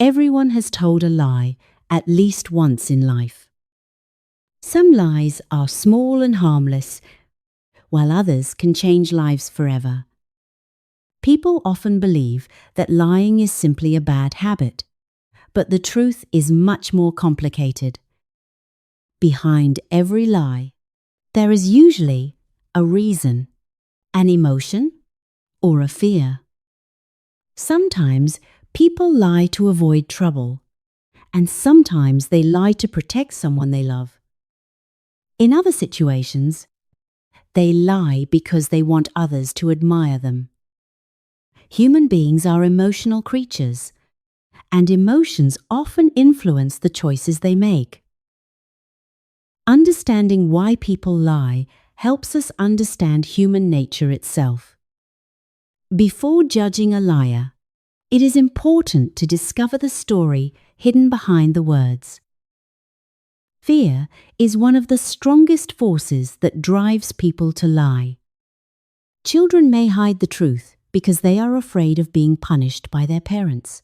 Everyone has told a lie at least once in life. Some lies are small and harmless, while others can change lives forever. People often believe that lying is simply a bad habit, but the truth is much more complicated. Behind every lie, there is usually a reason, an emotion, or a fear. Sometimes people lie to avoid trouble, and sometimes they lie to protect someone they love. In other situations, they lie because they want others to admire them. Human beings are emotional creatures, and emotions often influence the choices they make. Understanding why people lie helps us understand human nature itself. Before judging a liar, it is important to discover the story hidden behind the words. Fear is one of the strongest forces that drives people to lie. Children may hide the truth because they are afraid of being punished by their parents.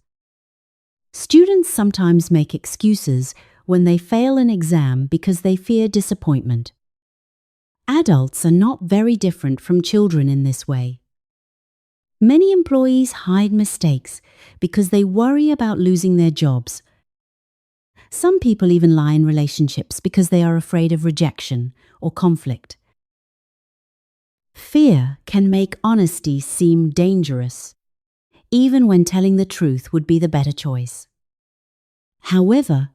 Students sometimes make excuses when they fail an exam because they fear disappointment. Adults are not very different from children in this way. Many employees hide mistakes because they worry about losing their jobs. Some people even lie in relationships because they are afraid of rejection or conflict. Fear can make honesty seem dangerous, even when telling the truth would be the better choice. However,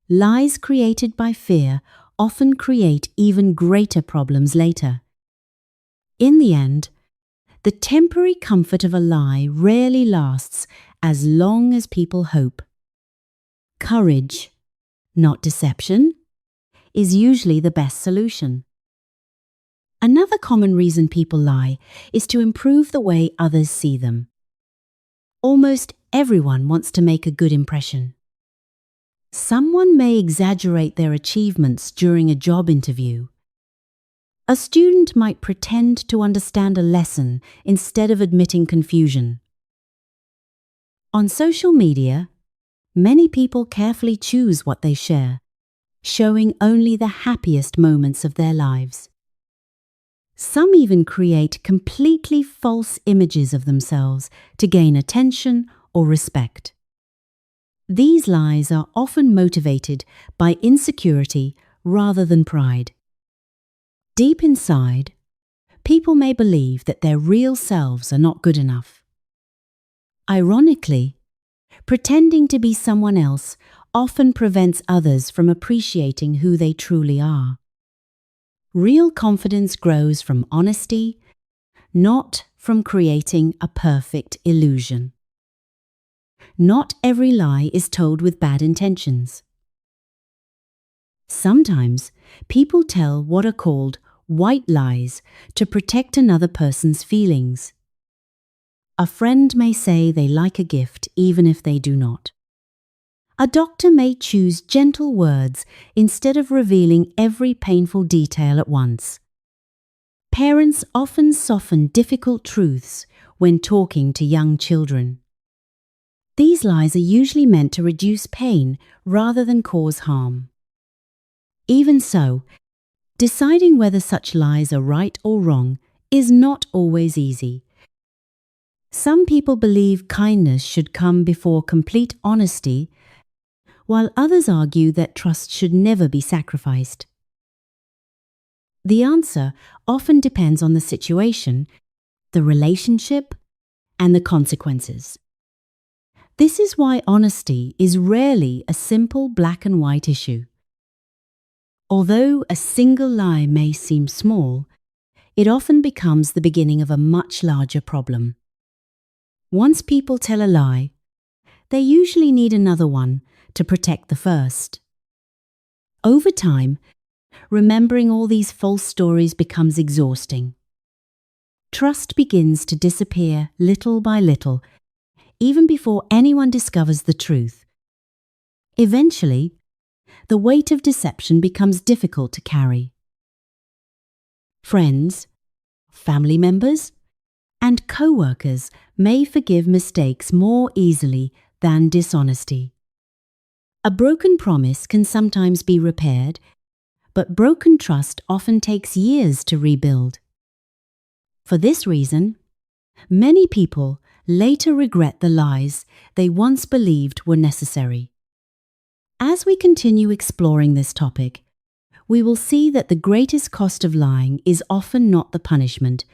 lies created by fear often create even greater problems later. In the end, the temporary comfort of a lie rarely lasts as long as people hope. Courage, not deception, is usually the best solution. Another common reason people lie is to improve the way others see them. Almost everyone wants to make a good impression. Someone may exaggerate their achievements during a job interview. A student might pretend to understand a lesson instead of admitting confusion. On social media, many people carefully choose what they share, showing only the happiest moments of their lives. Some even create completely false images of themselves to gain attention or respect. These lies are often motivated by insecurity rather than pride. Deep inside, people may believe that their real selves are not good enough. Ironically, pretending to be someone else often prevents others from appreciating who they truly are. Real confidence grows from honesty, not from creating a perfect illusion. Not every lie is told with bad intentions. Sometimes people tell what are called white lies to protect another person's feelings. A friend may say they like a gift even if they do not. A doctor may choose gentle words instead of revealing every painful detail at once. Parents often soften difficult truths when talking to young children. These lies are usually meant to reduce pain rather than cause harm. Even so, deciding whether such lies are right or wrong is not always easy. Some people believe kindness should come before complete honesty, while others argue that trust should never be sacrificed. The answer often depends on the situation, the relationship, and the consequences. This is why honesty is rarely a simple black and white issue. Although a single lie may seem small, it often becomes the beginning of a much larger problem. Once people tell a lie, they usually need another one to protect the first. Over time, remembering all these false stories becomes exhausting. Trust begins to disappear little by little, even before anyone discovers the truth. Eventually, the weight of deception becomes difficult to carry. Friends, family members, and co-workers may forgive mistakes more easily than dishonesty. A broken promise can sometimes be repaired, but broken trust often takes years to rebuild. For this reason, many people later regret the lies they once believed were necessary. As we continue exploring this topic, we will see that the greatest cost of lying is often not the punishment,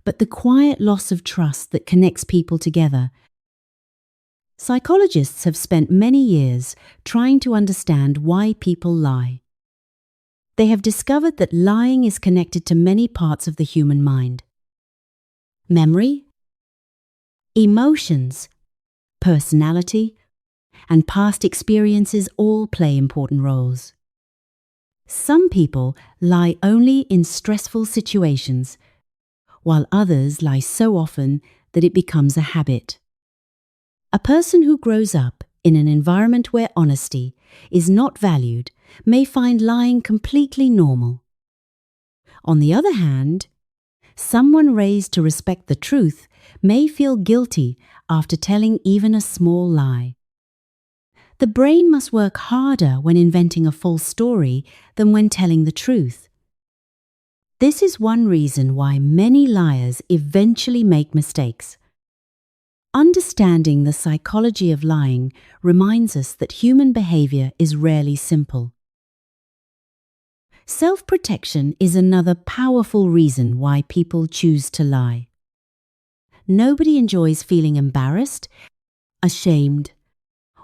but the quiet loss of trust that connects people together. Psychologists have spent many years trying to understand why people lie. They have discovered that lying is connected to many parts of the human mind. Memory, emotions, personality, and past experiences all play important roles. Some people lie only in stressful situations, while others lie so often that it becomes a habit. A person who grows up in an environment where honesty is not valued may find lying completely normal. On the other hand, someone raised to respect the truth may feel guilty after telling even a small lie. The brain must work harder when inventing a false story than when telling the truth. This is one reason why many liars eventually make mistakes. Understanding the psychology of lying reminds us that human behavior is rarely simple. Self-protection is another powerful reason why people choose to lie. Nobody enjoys feeling embarrassed, ashamed,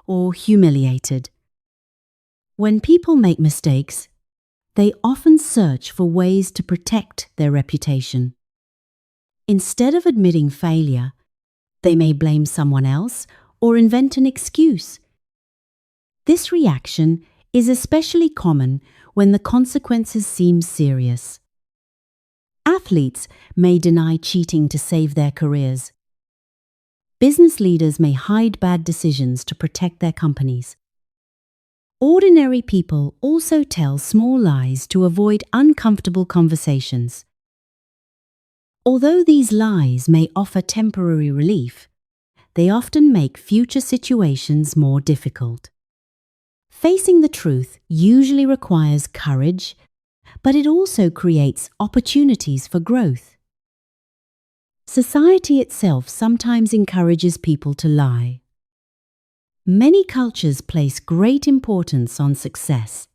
or humiliated. When people make mistakes, they often search for ways to protect their reputation. Instead of admitting failure, they may blame someone else or invent an excuse. This reaction is especially common when the consequences seem serious. Athletes may deny cheating to save their careers. Business leaders may hide bad decisions to protect their companies. Ordinary people also tell small lies to avoid uncomfortable conversations. Although these lies may offer temporary relief, they often make future situations more difficult. Facing the truth usually requires courage, but it also creates opportunities for growth. Society itself sometimes encourages people to lie. Many cultures place great importance on success,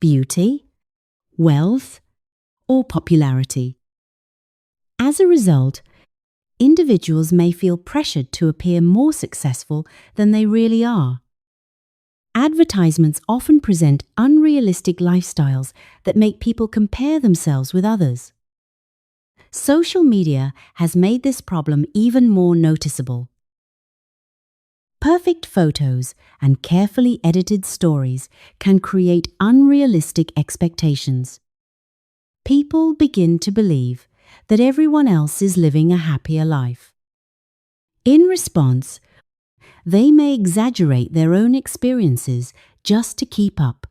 beauty, wealth, or popularity. As a result, individuals may feel pressured to appear more successful than they really are. Advertisements often present unrealistic lifestyles that make people compare themselves with others. Social media has made this problem even more noticeable. Perfect photos and carefully edited stories can create unrealistic expectations. People begin to believe that everyone else is living a happier life. In response, they may exaggerate their own experiences just to keep up.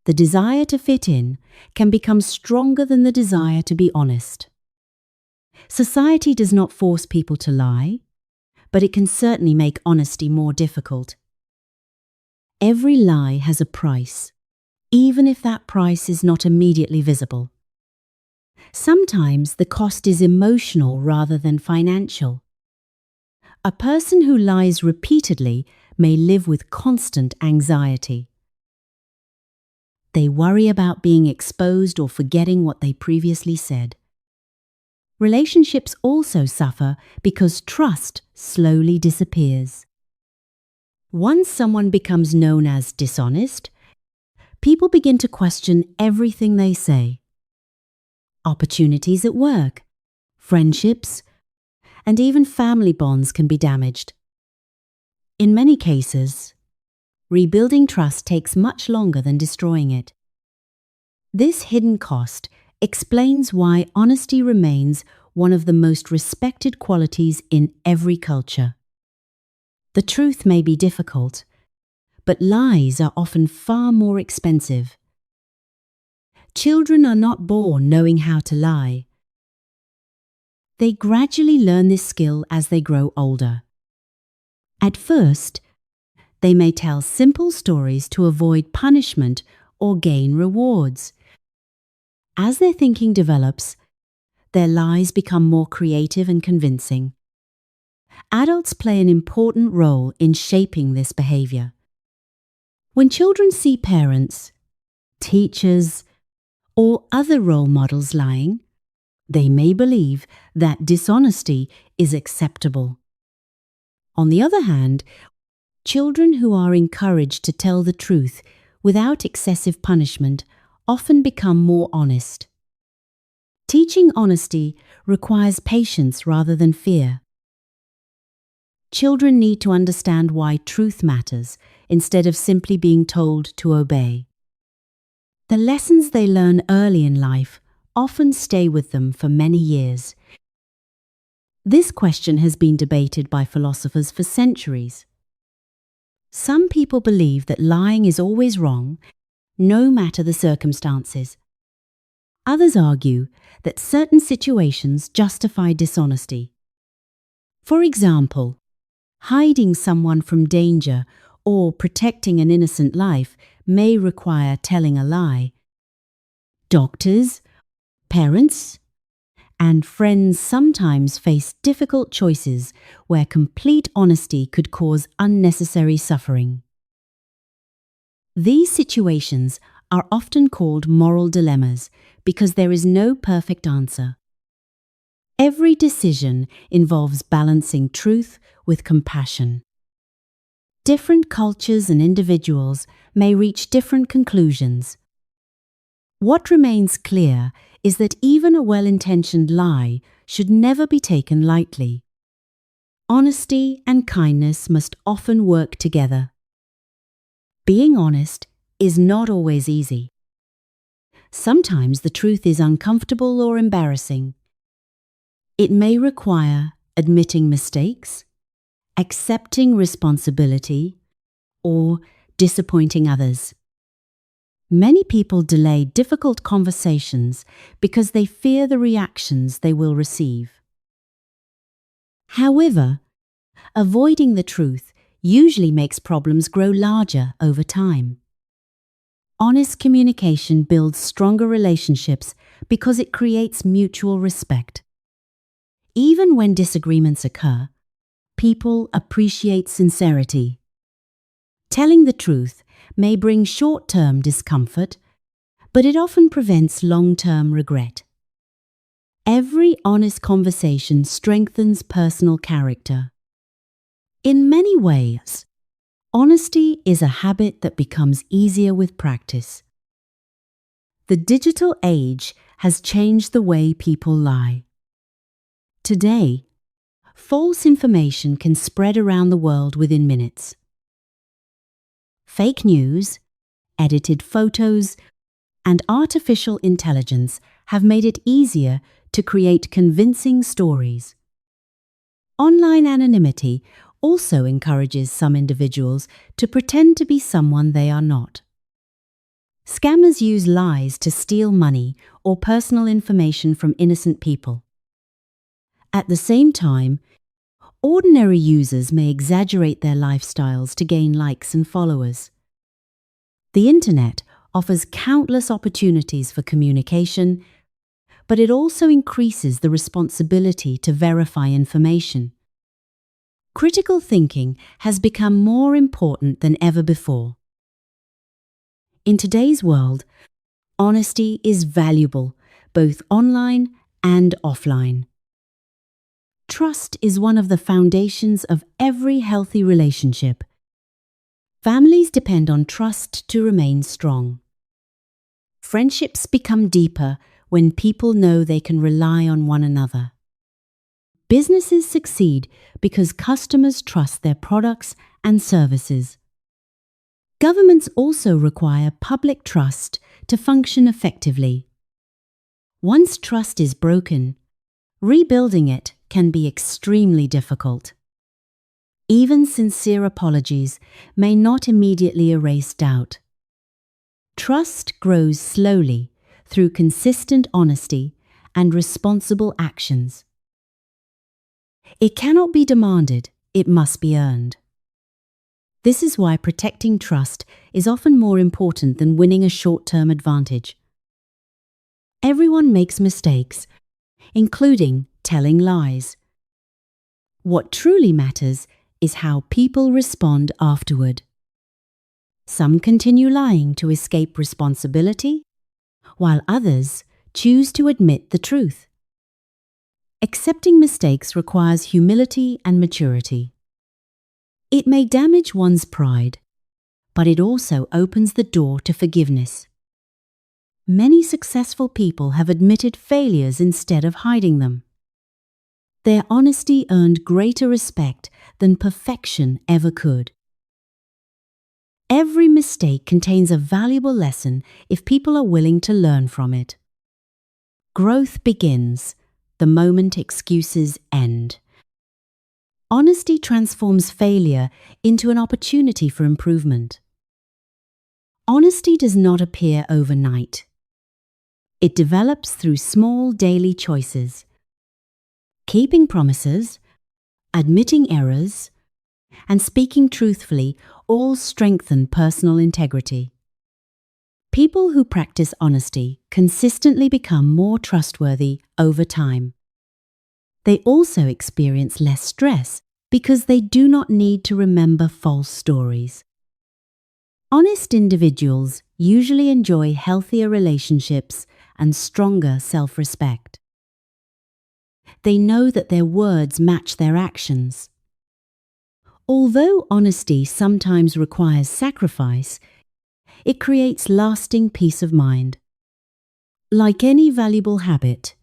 The desire to fit in can become stronger than the desire to be honest. Society does not force people to lie, but it can certainly make honesty more difficult. Every lie has a price, even if that price is not immediately visible. Sometimes the cost is emotional rather than financial. A person who lies repeatedly may live with constant anxiety. They worry about being exposed or forgetting what they previously said. Relationships also suffer because trust slowly disappears. Once someone becomes known as dishonest, people begin to question everything they say. Opportunities at work, friendships, and even family bonds can be damaged. In many cases, rebuilding trust takes much longer than destroying it. This hidden cost explains why honesty remains one of the most respected qualities in every culture. The truth may be difficult, but lies are often far more expensive. Children are not born knowing how to lie. They gradually learn this skill as they grow older. At first, they may tell simple stories to avoid punishment or gain rewards. As their thinking develops, their lies become more creative and convincing. Adults play an important role in shaping this behavior. When children see parents, teachers, or other role models lying, they may believe that dishonesty is acceptable. On the other hand, children who are encouraged to tell the truth without excessive punishment often become more honest. Teaching honesty requires patience rather than fear. Children need to understand why truth matters instead of simply being told to obey. The lessons they learn early in life often stay with them for many years. This question has been debated by philosophers for centuries. Some people believe that lying is always wrong, no matter the circumstances. Others argue that certain situations justify dishonesty. For example, hiding someone from danger or protecting an innocent life may require telling a lie. Doctors, parents, and friends sometimes face difficult choices where complete honesty could cause unnecessary suffering. These situations are often called moral dilemmas because there is no perfect answer. Every decision involves balancing truth with compassion. Different cultures and individuals may reach different conclusions. What remains clear is that even a well-intentioned lie should never be taken lightly. Honesty and kindness must often work together. Being honest is not always easy. Sometimes the truth is uncomfortable or embarrassing. It may require admitting mistakes, accepting responsibility, or disappointing others. Many people delay difficult conversations because they fear the reactions they will receive. However, avoiding the truth usually makes problems grow larger over time. Honest communication builds stronger relationships because it creates mutual respect. Even when disagreements occur, people appreciate sincerity. Telling the truth may bring short-term discomfort, but it often prevents long-term regret. Every honest conversation strengthens personal character. In many ways, honesty is a habit that becomes easier with practice. The digital age has changed the way people lie. Today, false information can spread around the world within minutes. Fake news, edited photos, and artificial intelligence have made it easier to create convincing stories. Online anonymity also encourages some individuals to pretend to be someone they are not. Scammers use lies to steal money or personal information from innocent people. At the same time, ordinary users may exaggerate their lifestyles to gain likes and followers. The internet offers countless opportunities for communication, but it also increases the responsibility to verify information. Critical thinking has become more important than ever before. In today's world, honesty is valuable, both online and offline. Trust is one of the foundations of every healthy relationship. Families depend on trust to remain strong. Friendships become deeper when people know they can rely on one another. Businesses succeed because customers trust their products and services. Governments also require public trust to function effectively. Once trust is broken, rebuilding it can be extremely difficult. Even sincere apologies may not immediately erase doubt. Trust grows slowly through consistent honesty and responsible actions. It cannot be demanded, it must be earned. This is why protecting trust is often more important than winning a short-term advantage. Everyone makes mistakes, including telling lies. What truly matters is how people respond afterward. Some continue lying to escape responsibility, while others choose to admit the truth. Accepting mistakes requires humility and maturity. It may damage one's pride, but it also opens the door to forgiveness. Many successful people have admitted failures instead of hiding them. Their honesty earned greater respect than perfection ever could. Every mistake contains a valuable lesson if people are willing to learn from it. Growth begins the moment excuses end. Honesty transforms failure into an opportunity for improvement. Honesty does not appear overnight. It develops through small daily choices. Keeping promises, admitting errors, and speaking truthfully all strengthen personal integrity. People who practice honesty consistently become more trustworthy over time. They also experience less stress because they do not need to remember false stories. Honest individuals usually enjoy healthier relationships and stronger self-respect. They know that their words match their actions. Although honesty sometimes requires sacrifice, it creates lasting peace of mind. Like any valuable habit,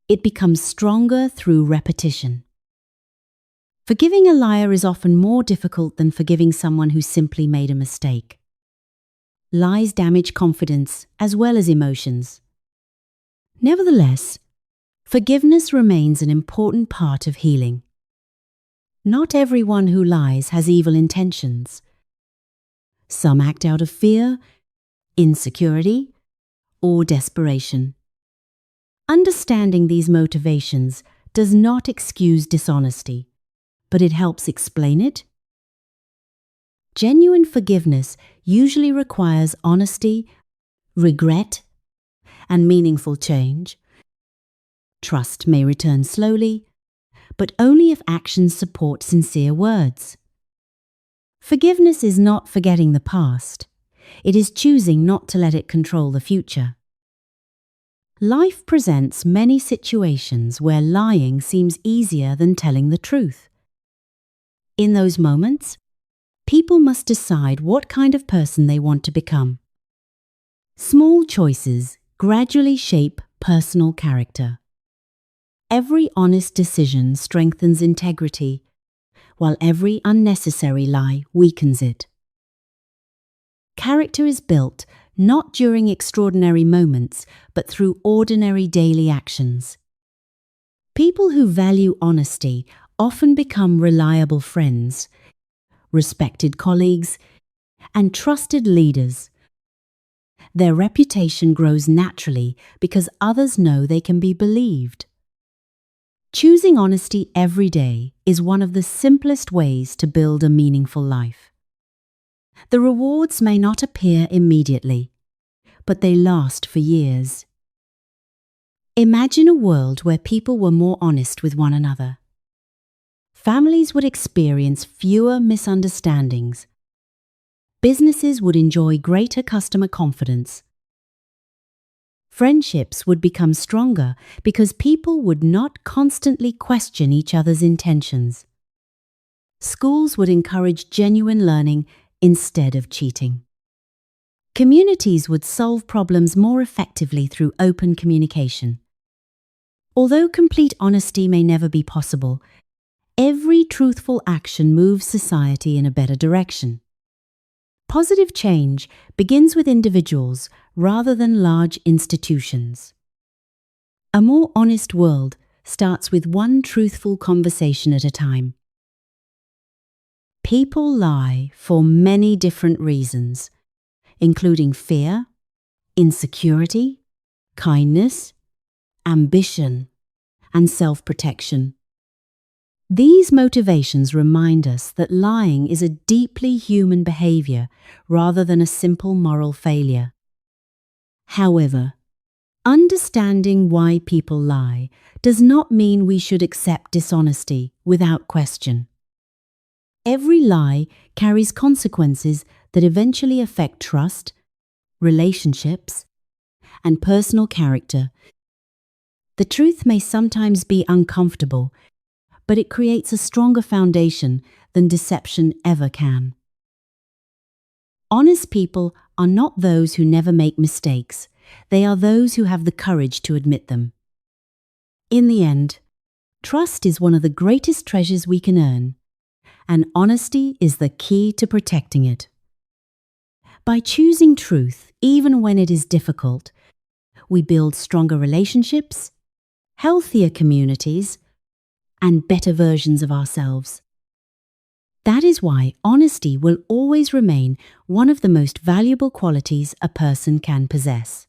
it becomes stronger through repetition. Forgiving a liar is often more difficult than forgiving someone who simply made a mistake. Lies damage confidence as well as emotions. Nevertheless, forgiveness remains an important part of healing. Not everyone who lies has evil intentions. Some act out of fear, insecurity, or desperation. Understanding these motivations does not excuse dishonesty, but it helps explain it. Genuine forgiveness usually requires honesty, regret, and meaningful change. Trust may return slowly, but only if actions support sincere words. Forgiveness is not forgetting the past. It is choosing not to let it control the future. Life presents many situations where lying seems easier than telling the truth. In those moments, people must decide what kind of person they want to become. Small choices gradually shape personal character. Every honest decision strengthens integrity, while every unnecessary lie weakens it. Character is built not during extraordinary moments, but through ordinary daily actions. People who value honesty often become reliable friends, respected colleagues, and trusted leaders. Their reputation grows naturally because others know they can be believed. Choosing honesty every day is one of the simplest ways to build a meaningful life. The rewards may not appear immediately, but they last for years. Imagine a world where people were more honest with one another. Families would experience fewer misunderstandings. Businesses would enjoy greater customer confidence. Friendships would become stronger because people would not constantly question each other's intentions. Schools would encourage genuine learning instead of cheating. Communities would solve problems more effectively through open communication. Although complete honesty may never be possible, every truthful action moves society in a better direction. Positive change begins with individuals rather than large institutions. A more honest world starts with one truthful conversation at a time. People lie for many different reasons, including fear, insecurity, kindness, ambition, and self-protection. These motivations remind us that lying is a deeply human behavior rather than a simple moral failure. However, understanding why people lie does not mean we should accept dishonesty without question. Every lie carries consequences that eventually affect trust, relationships, and personal character. The truth may sometimes be uncomfortable, but it creates a stronger foundation than deception ever can. Honest people are not those who never make mistakes. They are those who have the courage to admit them. In the end, trust is one of the greatest treasures we can earn, and honesty is the key to protecting it. By choosing truth, even when it is difficult, we build stronger relationships, healthier communities, and better versions of ourselves. That is why honesty will always remain one of the most valuable qualities a person can possess.